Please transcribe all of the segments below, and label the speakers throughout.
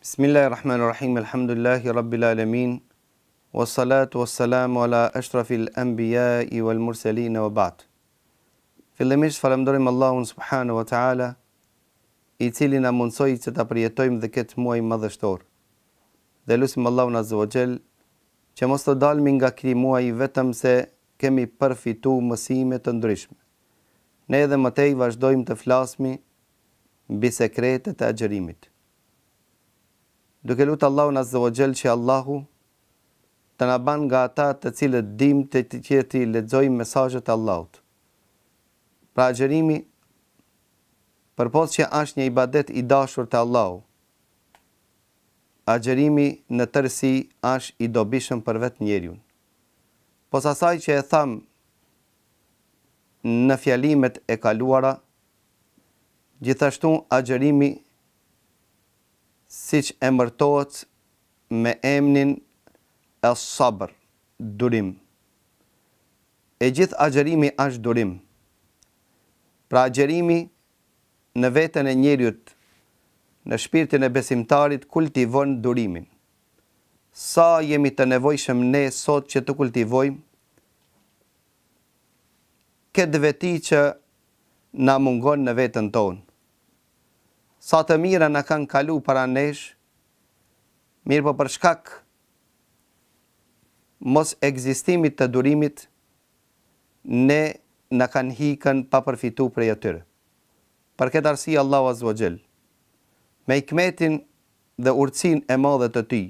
Speaker 1: Bismillahirrahmanirrahim, alhamdulillahi rabbil alamin, wassalatu wassalamu ala ashrafil anbiyai wal mursalin wa ba'd. Fillimisht falenderojmë Allahun subhanahu wa taala, I cili na mundsoi që ta përjetojmë dhe këtë muaj madhështor. Dhe lutim Allahun azza wa jall që mos të dalmi nga ky muaj vetëm se kemi përfituar mësime të ndryshme. Ne edhe më tej vazhdojmë të flasmi mbi sekretet e agjërimit. Duke lutur Allahun azza wa jall që Allahu të na ban nga ata të cilët dim të ti lexojmë mesazhet e Allahut. Pra agjërimi, përpos që është një ibadet I dashur të Allahu, agjërimi në tërësi është I dobishëm për vetë njeriun. Pos asaj që e tham në fjalimet e kaluara, gjithashtu agjërimi siç emërtohet me emrin as-sabr, durim. E gjithë agjërimi është durim. Pra agjërimi në veten e njeriut, në shpirtin e besimtarit kultivon durimin. Sa jemi të nevojshëm ne sot që të kultivojmë këtë veti që na mungon në veten tonë. Sa të mira na kanë kalu para nesh, mirë po për shkak mos ekzistimit të durimit, ne na kanë hikën pa përfitu prej atyre. Për këtë arsye Allahu azza wa jall, me hikmetin dhe urtësinë e madhe të Tij,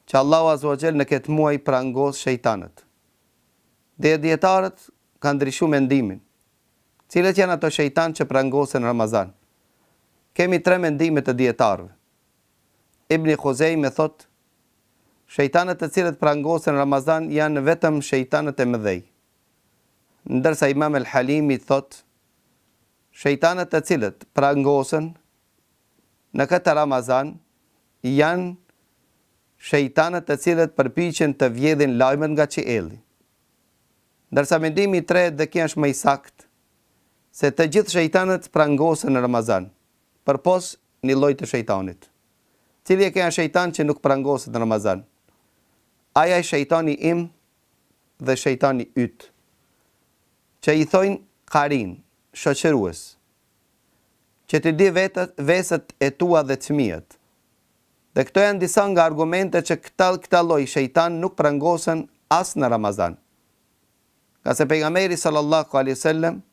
Speaker 1: që Allahu azza wa jall në këtë muaj prangos shejtanët. Dhe dietarët kanë ndryshuar mendimin. Cilët janë ato shejtan që prangosen në Ramazan? Kemi 3 mendime të dietarëve. Ibn Khuzaime thot, shejtanët të cilët prangosen në Ramazan janë vetëm shejtanët e mëdhej. Ndërsa Imam al-Halimi thot, shejtanët të cilët prangosen në këtë Ramazan janë shejtanët të cilët përpiqen të vjedhin lajmet nga qielli. Ndërsa mendimi I tretë dhe kjo është më I saktë, se të gjithë shejtanët prangosen në Ramazan, përpos një lloj të shejtanit. Cili e ka shejtan që nuk prangoset në Ramazan? Aja I shejtani im dhe shejtani yt, që I thojnë karin, shoqërues, që të di vesët e tua dhe çmiat. Dhe këto janë disa nga argumentet që këta lloj shejtan nuk prangosen as në Ramazan. Ka se pejgamberi sallallahu alaihi wasallam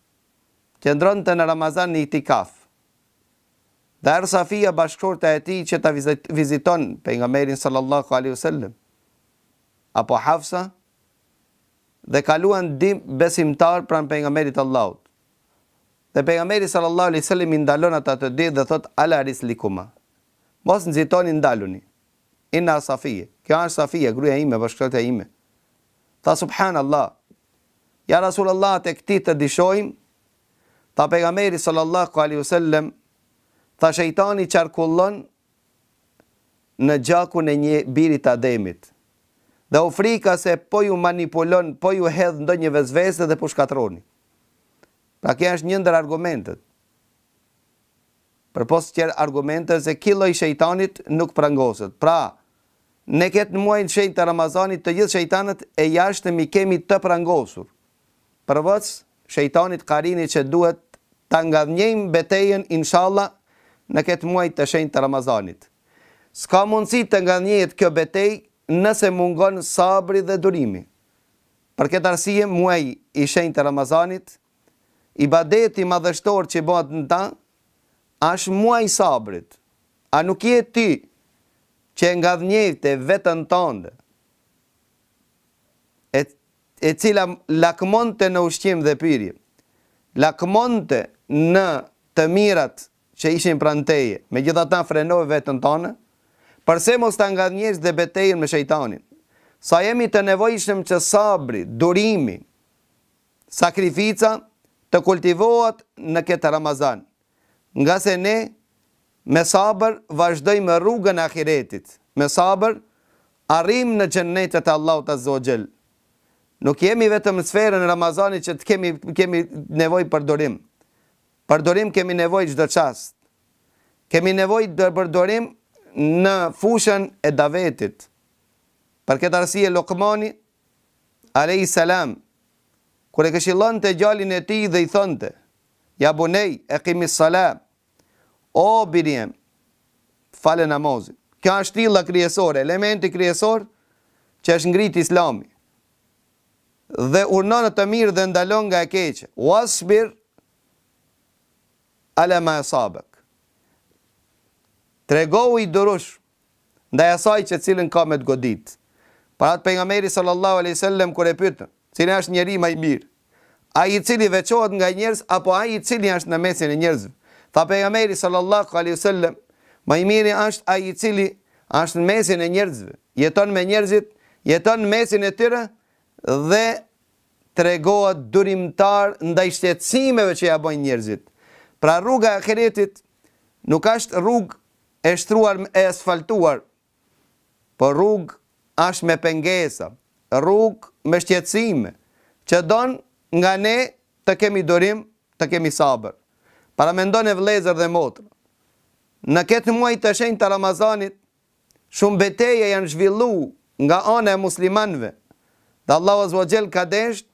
Speaker 1: qëndronte në Ramazan në itikaf. Dhe erë Safia bashkëshorta e tij që ta viziton pejgamberin sallallahu alaihi wasallam, apo Hafsa, dhe kaluan dim besimtar pranë pejgamberit Allahut. Dhe pejgamberi sallallahu alaihi wasallam I ndalon ata të dy dhe thot ala rislikuma. Mos nxitoni, ndaluni. Inna Safia. Kjo është Safia, gruaja ime, bashkëshorta ime. Tha subhanallah. Ja Rasulullah, te këti të dishojmë. Tha pejgamberi sallallahu alaihi wasallam, tha shejtani qarkullon në gjakun e një birit Ademit. Dhe u frika se po ju manipulon, po ju hedh ndonjë vezvese dhe po shkatroni. Pra kjo është një ndër argumentet. Përpos tjerë argumentet se ky lloj shejtanit nuk prangoset. Pra, ne këtë muajin shenjtë të Ramazanit të gjithë shejtanët e jashtëm I kemi të prangosur. Përveç shejtanit karinit që duhet ta ngadhnjejmë betejën inshallah në këtë muaj të shenjtë të Ramazanit. S'ka mundësi të ngadhnjehet kjo betejë nëse mungon sabri dhe durimi. Për këtë arsye muaji I shenjtë të Ramazanit, ibadeti madhështor që bëhet në ta, është muaj I sabrit. A nuk je ti që ngadhnjete veten tënde, e cila lakmonte në ushqim dhe pirje, lakmonte në të mirat që ishin pranë teje, megjithatë frenove veten tënde, përse mos ta ngadhnjesh dhe betejën me shejtanin? Sa jemi të nevojshëm që sabri, durimi, sakrifica të kultivohet në këtë Ramazan. Nga se ne me sabër vazhdojmë rrugën e ahiretit. Me sabër arrim në xhennetet e Allahut azza wa jall. Nuk jemi vetëm në sferën e Ramazanit që kemi nevojë për durim. Për durim kemi nevojë çdo çast. Kemi nevojë për durim në fushën e davetit. Për këtë arsye Lokmani alayhis salam kur e këshillonte djalin e tij dhe i thonte: "Ja bunej, eqimis salat." O biriem, fale namazin. Kjo është tilla kryesore, elementi kryesor që është ngrit Islami. Dhe urnon të mirë dhe ndalon nga e keqe. Wasbir ala ma asabak. Tregohu i durush ndaj asaj që cilën ka me të godit. Para pejgamberi sallallahu alaihi wasallam kur e pyetën, cili është njeri më i mirë? Ai i cili veçohet nga njerëz apo ai i cili është në mesin e njerëzve? Tha pejgamberi sallallahu alaihi wasallam, më i miri është ai i cili është në mesin e njerëzve, jeton me njerëzit, jeton në mesin e tyre dhe tregohet durimtar ndaj shqetësimeve që ja bojnë njerëzit. Pra rruga e ahiretit nuk është rrugë e shtruar e asfaltuar, por rrugë është me pengesa, rrugë me shqetësime, që don nga ne të kemi durim, të kemi sabër. Para mendoni vëllezër dhe motra, në këtë muaj të shenjtë të Ramazanit, shumë betejë janë zhvilluar nga ana e muslimanëve. Dhe Allahu azza wa jall ka dashur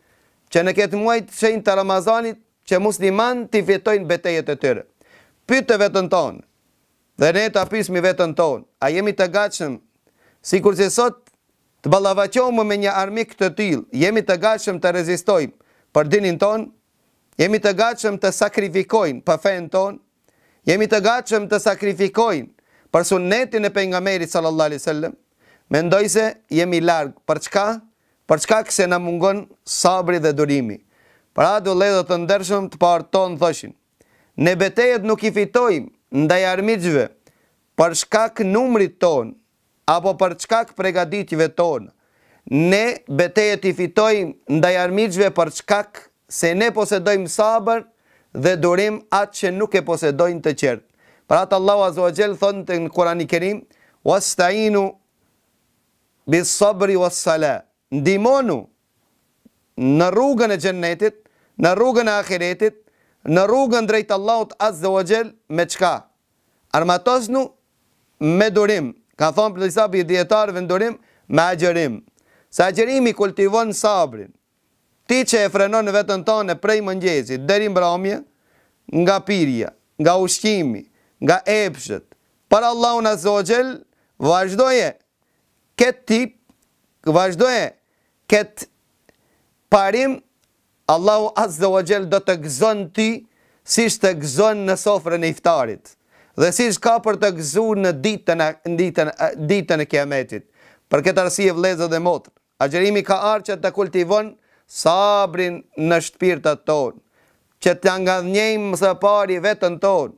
Speaker 1: që në këtë muaj të shenjtë të Ramazanit që muslimanët të fitojnë betejët e tyre. Pyet veten tonë, dhe ne ta pyesim veten tonë, a jemi të gatshëm sikur se sot të ballafaqohemi me një armik të tillë, jemi të gatshëm të rezistojmë për dinin tonë? Jemi të gatshëm të sakrifikojnë për fen tonë? Jemi të gatshëm të sakrifikojnë për sunnetin e pejgamberit sallallahu alaihi wasallam? Mendoj se jemi larg. Për çka? Për çka se na mungon sabri dhe durimi. Pra do vëllezër të ndershëm të parë tonë thoshin, ne betejët nuk i fitojmë ndaj armiqve për shkak numrit ton apo për shkak përgatitjeve tona. Ne betejët i fitojmë ndaj armiqve për shkak se ne posedojmë sabër dhe durim atë që nuk e posedojnë të qertë. Pra atë Allahu azza wa jall thonë në Kur'anin e Kerim, "Wasta'inu bis-sabri was-salah." Ndihmonu në rrugën e xhennetit, në rrugën e ahiretit, në rrugën drejt Allahut azza wa jall me çka? Armatosnu me durim. Ka thonë për disa dietarëve në durim me agjerim. Sa agjerimi kultivon sabrin. Ti që e frenon veten tonë prej mëngjesit deri mbrëmje, nga pirja, nga ushqimi, nga epshët, për Allahun azza wa jall, vazhdoje këtë parim, Allahu azza wa jall do të gëzon ti siç të gëzon në sofrën e iftarit. Dhe siç ka për të gëzuar në ditën e Kiametit. Për këtë arsye vëllezër dhe motra, agjerimi ka ardhur që të kultivon sabrin në shpirtat tonë, që të ngadhnjejmë së pari veten tonë,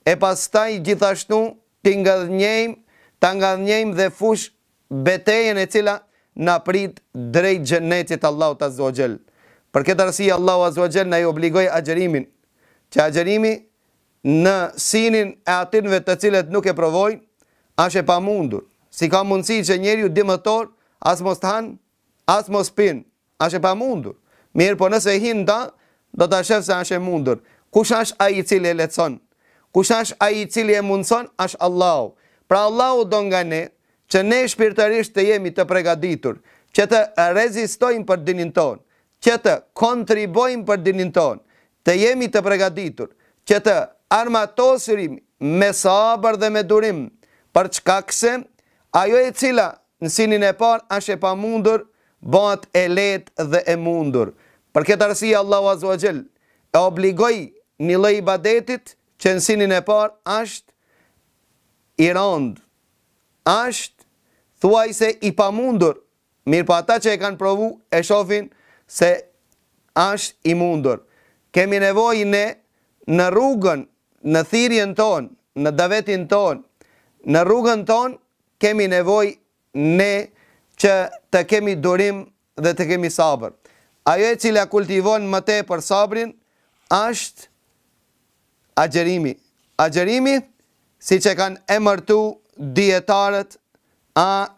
Speaker 1: e pastaj gjithashtu të ngadhnjejmë dhe fush betejën e cila na prit drejt xhenetit Allahut azza wa jall. Për këtë arsye Allahu azza wa jall na i obligoi agjerimin, që agjerimi në sinin e atyre të cilët nuk e provojnë, është e pamundur. Si ka mundësi që njeriu dimëtor as mos han, as mos pin, është e pamundur. Mirë, po nëse hin ta, do ta shef se është e mundur. Kush është ai i cili e lehtëson? Kush është ai i cili e mundson? Është Allahu. Pra Allahu do nga ne që ne shpirtërisht të jemi të përgatitur, që të rezistojmë për dinin tonë, që të kontribojmë për dinin tonë, të jemi të përgatitur, që të armatosërim me sabër dhe me durim, për çka se ajo e cila në sinin e parë është e pamundur, bëhet e lehtë dhe e mundur. Për këtë arsye Allahu azza wa jall e obligoi një lloj ibadetit që në sinin e parë është i rënd, është thuajse i pamundur. Mirë, po ata që e kanë provu e shohin se është i mundur. Kemi nevojë ne në rrugën, në thirrjen tonë, në davetin tonë, në rrugën tonë, kemi nevojë ne që të kemi durim dhe të kemi sabër. Ajo e cila kultivon më tepër sabrin është agjerimi. Agjerimi, siç e kanë emërtu dietarët,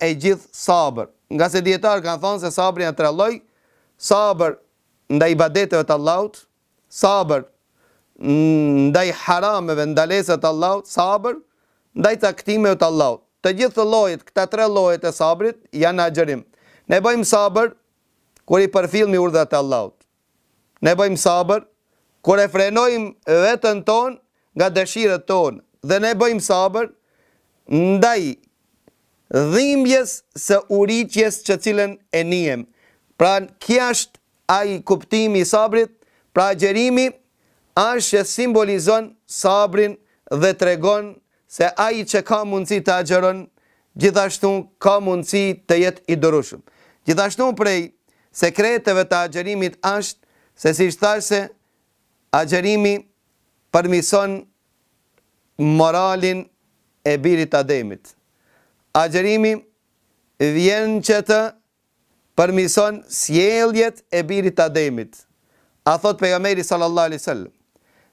Speaker 1: e gjithë sabër. Nga se dietarët kanë thonë se sabri janë tre lloj: sabër ndaj ibadeteve të Allahut, sabër ndaj harameve, ndalesave të Allahut, sabër ndaj caktimeve të Allahut. Të gjithë llojet, këta 3 llojet e sabrit janë agjerim. Ne bëjmë sabër kur i përfillmi urdhat e Allahut. Ne bëjmë sabër kur e frenojmë veten tonë nga dëshirat tonë. Dhe ne bëjmë sabër ndaj dhimbjes së uriqjes që cilën e niem. Pra kjo është ai kuptimi i sabrit. Pra agjerimi është që simbolizon sabrin dhe tregon se ai që ka mundësi të agjeron, gjithashtu ka mundësi të jetë i durueshëm. Gjithashtu prej sekreteve të agjerimit është se si thashë agjerimi përmison moralin e birit Ademit. Agjerimi vjen që të përmison sjelljet e birit Ademit. A thot pejgamberi sallallahu alaihi wasallam,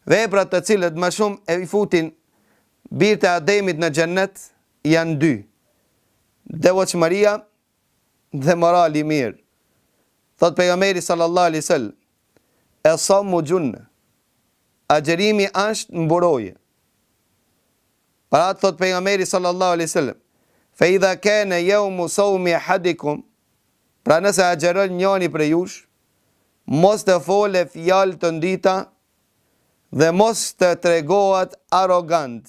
Speaker 1: veprat të cilët më shumë e futin birët e Ademit në xhennet janë 2: devotshmëria dhe morali i mirë. Thot pejgamberi sallallahu alaihi wasallam, as-sawmu junna, agjerimi është mburoje. Para thot pejgamberi sallallahu alaihi wasallam, fa idha kana yawmu sawmi ahadikum, pra nëse agjeron njëri prej jush, mos të fole fjalë të ndita dhe mos të tregohet arrogant.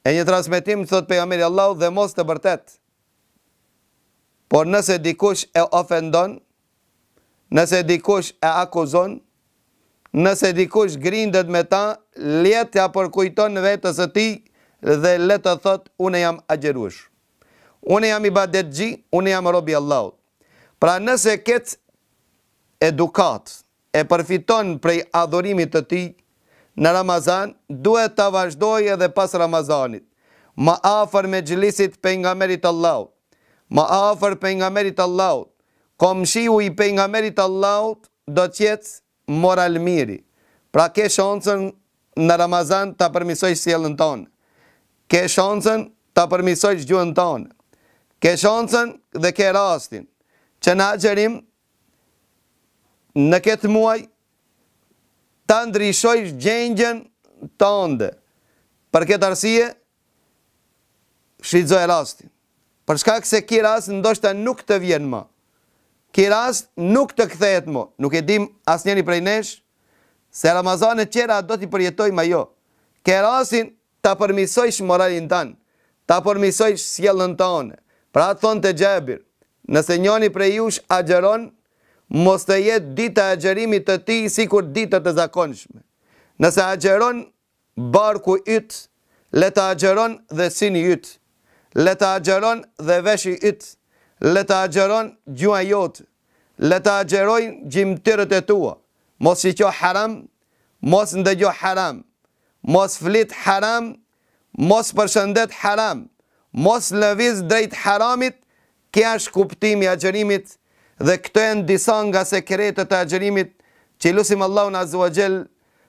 Speaker 1: E një transmetim thot pejgamberi Allahu, dhe mos të vërtet. Por nëse dikush e ofendon, nëse dikush e akuzon, nëse dikush grindet me ta, let ja përkujton vetës së tij dhe le të thot, unë jam agjerues. Unë jam ibadetxhi, unë jam robi i Allahut. Pra nëse ket edukat e përfiton prej adhurimit të tij në Ramazan, duhet ta vazhdojë edhe pas Ramazanit. Më afër me xhlisit pejgamberit Allahut, më afër pejgamberit Allahut, komshiu i pejgamberit Allahut do të jetë moral miri. Pra ke shansën në Ramazan ta përmisojsh sjelljen tonë. Ke shansën ta përmisojsh gjuhën tonë. Ke shansën dhe ke rastin që në agjerim në këtë muaj ta ndryshojsh gjendjen tënde. Për këtë arsye, shfrytëzoj rastin. Për shkak se ky rast ndoshta nuk të vjen më. Ky rast nuk të kthehet më. Nuk e dim asnjëri prej nesh se Ramazanet tjera do t'i përjetojmë ajo. Ke rastin ta përmirësojsh moralin tanë, ta përmirësojsh sjelljen tënde. Pra thon te Xhabir, nëse njëri prej jush agjeron, mos të jetë dita e agjerimit të tij sikur ditët e zakonshme. Nëse agjeron barku yt, le të agjeron dhe sini yt, le të agjeron dhe veshi yt, le të agjeron gjuha jote, le të agjerojnë gjimtyrët e tua. Mos shiqo haram, mos ndëgjo haram, mos flit haram, mos përshëndet haram, mos lëviz drejt haramit. Kja është kuptimi i agjerimit dhe këto janë disa nga sekretet e agjerimit që lutim Allahun Azza wa Jall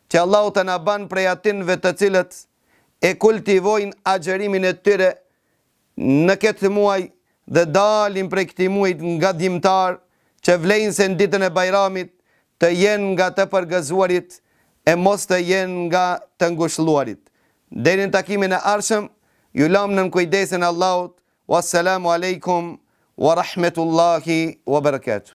Speaker 1: që Allahu të na ban prej atinve të cilët e kultivojnë agjerimin e tyre në këtë muaj dhe dalin prej këtij muaji nga dhimbtar që vlejnë se në ditën e Bajramit të jenë nga të përgëzuarit e mos të jenë nga të ngushëlluarit. Deri në takimin e ardhshëm, ju lam në kujdesin e Allahut. Wassalamu alaikum wa rahmetullahi wa barakatuh.